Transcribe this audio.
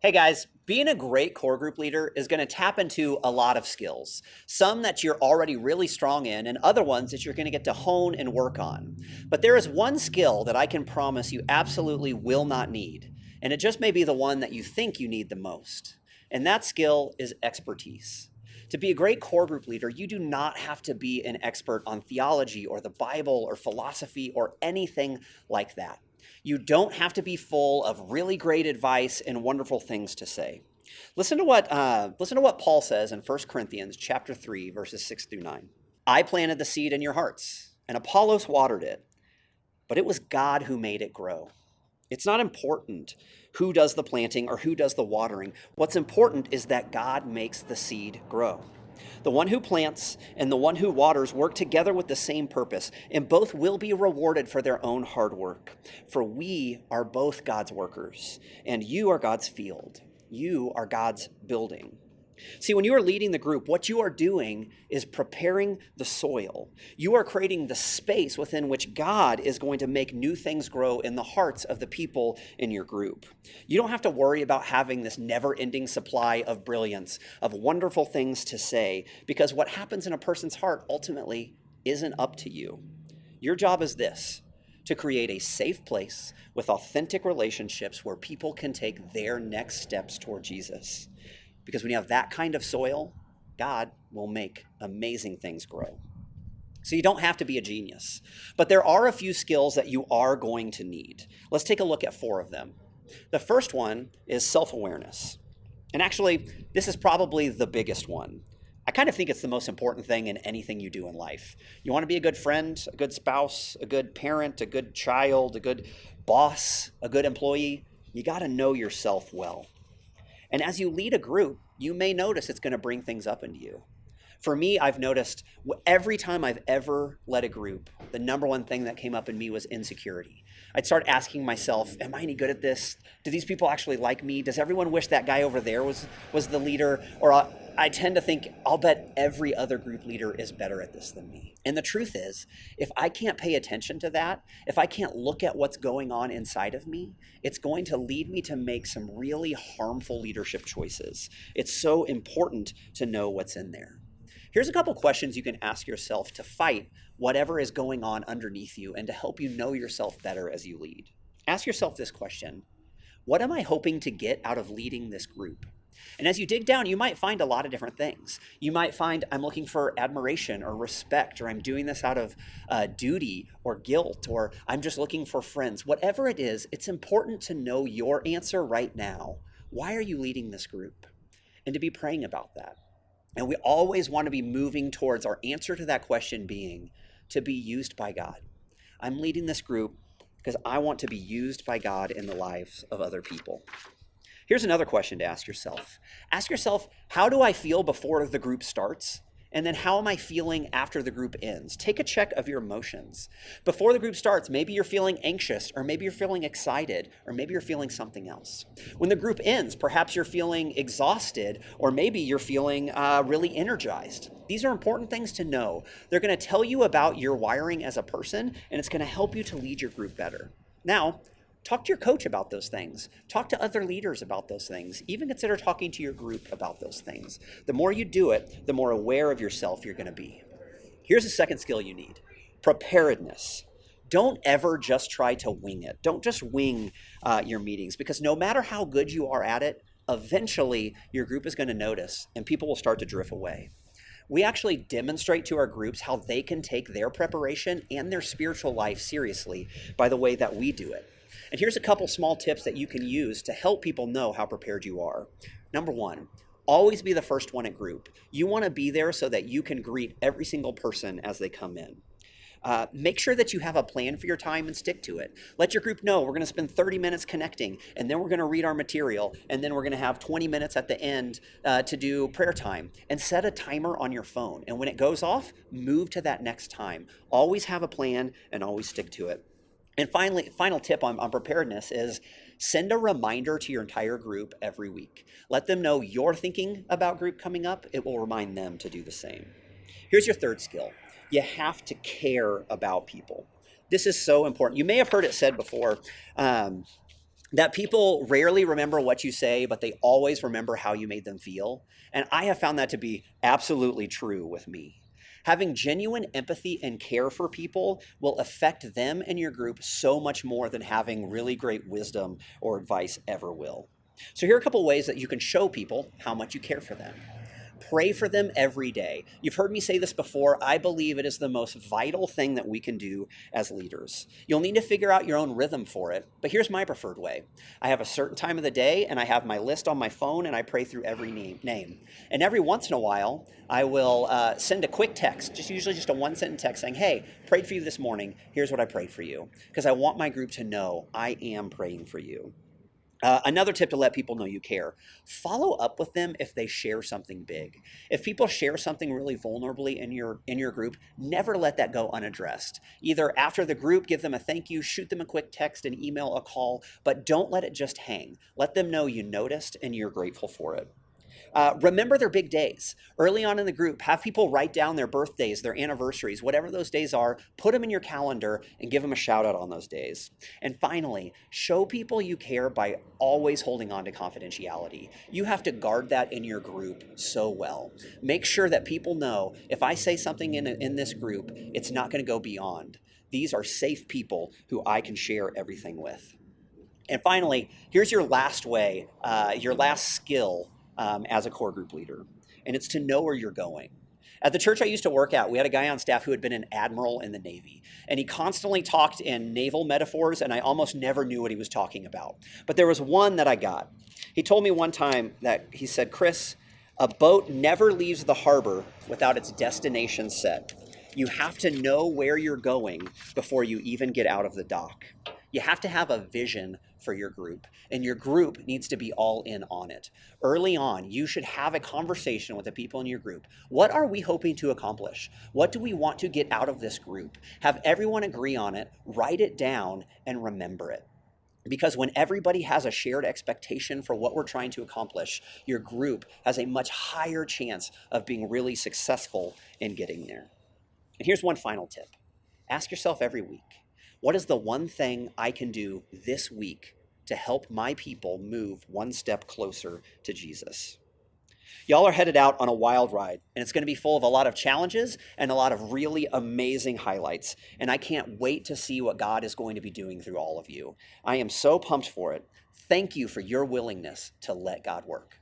Hey guys, being a great core group leader is going to tap into a lot of skills. Some that you're already really strong in, and other ones that you're going to get to hone and work on. But there is one skill that I can promise you absolutely will not need, and it just may be the one that you think you need the most. And that skill is expertise. To be a great core group leader, you do not have to be an expert on theology or the Bible or philosophy or anything like that. You don't have to be full of really great advice and wonderful things to say. Listen to what Paul says in 1 Corinthians chapter 3, verses 6 through 9. I planted the seed in your hearts, and Apollos watered it, but it was God who made it grow. It's not important who does the planting or who does the watering. What's important is that God makes the seed grow. The one who plants and the one who waters work together with the same purpose, and both will be rewarded for their own hard work. For we are both God's workers, and you are God's field. You are God's building. See, when you are leading the group, what you are doing is preparing the soil. You are creating the space within which God is going to make new things grow in the hearts of the people in your group. You don't have to worry about having this never-ending supply of brilliance, of wonderful things to say, because what happens in a person's heart ultimately isn't up to you. Your job is this: to create a safe place with authentic relationships where people can take their next steps toward Jesus. Because when you have that kind of soil, God will make amazing things grow. So you don't have to be a genius, but there are a few skills that you are going to need. Let's take a look at 4 of them. The first one is self-awareness. And actually, this is probably the biggest one. I kind of think it's the most important thing in anything you do in life. You want to be a good friend, a good spouse, a good parent, a good child, a good boss, a good employee. You got to know yourself well. And as you lead a group, you may notice it's going to bring things up into you. For me, I've noticed every time I've ever led a group, the number one thing that came up in me was insecurity. I'd start asking myself, am I any good at this? Do these people actually like me? Does everyone wish that guy over there was the leader? Or I tend to think, I'll bet every other group leader is better at this than me. And the truth is, if I can't pay attention to that, if I can't look at what's going on inside of me, it's going to lead me to make some really harmful leadership choices. It's so important to know what's in there. Here's a couple questions you can ask yourself to fight whatever is going on underneath you and to help you know yourself better as you lead. Ask yourself this question: what am I hoping to get out of leading this group? And as you dig down, you might find a lot of different things. You might find I'm looking for admiration or respect, or I'm doing this out of duty or guilt, or I'm just looking for friends. Whatever it is, it's important to know your answer right now. Why are you leading this group? And to be praying about that. And we always want to be moving towards our answer to that question being to be used by God. I'm leading this group because I want to be used by God in the lives of other people. Here's another question to ask yourself. Ask yourself, how do I feel before the group starts? And then how am I feeling after the group ends? Take a check of your emotions. Before the group starts, maybe you're feeling anxious, or maybe you're feeling excited, or maybe you're feeling something else. When the group ends, perhaps you're feeling exhausted, or maybe you're feeling really energized. These are important things to know. They're going to tell you about your wiring as a person, and it's going to help you to lead your group better. Now, talk to your coach about those things. Talk to other leaders about those things. Even consider talking to your group about those things. The more you do it, the more aware of yourself you're going to be. Here's a second skill you need: preparedness. Don't ever just try to wing it. Don't just wing your meetings, because no matter how good you are at it, eventually your group is going to notice and people will start to drift away. We actually demonstrate to our groups how they can take their preparation and their spiritual life seriously by the way that we do it. And here's a couple small tips that you can use to help people know how prepared you are. Number 1, always be the first one at group. You want to be there so that you can greet every single person as they come in. Make sure that you have a plan for your time and stick to it. Let your group know we're going to spend 30 minutes connecting, and then we're going to read our material, and then we're going to have 20 minutes at the end to do prayer time. And set a timer on your phone. And when it goes off, move to that next time. Always have a plan and always stick to it. And finally, final tip on preparedness is send a reminder to your entire group every week. Let them know you're thinking about group coming up. It will remind them to do the same. Here's your third skill. You have to care about people. This is so important. You may have heard it said before, that people rarely remember what you say, but they always remember how you made them feel. And I have found that to be absolutely true with me. Having genuine empathy and care for people will affect them and your group so much more than having really great wisdom or advice ever will. So, here are a couple ways that you can show people how much you care for them. Pray for them every day. You've heard me say this before. I believe it is the most vital thing that we can do as leaders. You'll need to figure out your own rhythm for it, but here's my preferred way. I have a certain time of the day, and I have my list on my phone, and I pray through every name. And every once in a while, I will send a quick text, usually just a one-sentence text saying, hey, prayed for you this morning. Here's what I prayed for you. Because I want my group to know I am praying for you. Another tip to let people know you care: follow up with them if they share something big. If people share something really vulnerably in your group, never let that go unaddressed. Either after the group, give them a thank you, shoot them a quick text, an email, a call, but don't let it just hang. Let them know you noticed and you're grateful for it. Remember their big days. Early on in the group, have people write down their birthdays, their anniversaries, whatever those days are, put them in your calendar and give them a shout out on those days. And finally, show people you care by always holding on to confidentiality. You have to guard that in your group so well. Make sure that people know if I say something in this group, it's not going to go beyond. These are safe people who I can share everything with. And finally, here's your last way, your last skill as a core group leader, and it's to know where you're going. At the church I used to work at, we had a guy on staff who had been an admiral in the Navy, and he constantly talked in naval metaphors, and I almost never knew what he was talking about. But there was one that I got. He told me one time that he said, Chris, a boat never leaves the harbor without its destination set. You have to know where you're going before you even get out of the dock. You have to have a vision for your group, and your group needs to be all in on it. Early on, you should have a conversation with the people in your group. What are we hoping to accomplish? What do we want to get out of this group? Have everyone agree on it, write it down, and remember it. Because when everybody has a shared expectation for what we're trying to accomplish, your group has a much higher chance of being really successful in getting there. And here's one final tip. Ask yourself every week, what is the one thing I can do this week to help my people move one step closer to Jesus? Y'all are headed out on a wild ride, and it's going to be full of a lot of challenges and a lot of really amazing highlights. And I can't wait to see what God is going to be doing through all of you. I am so pumped for it. Thank you for your willingness to let God work.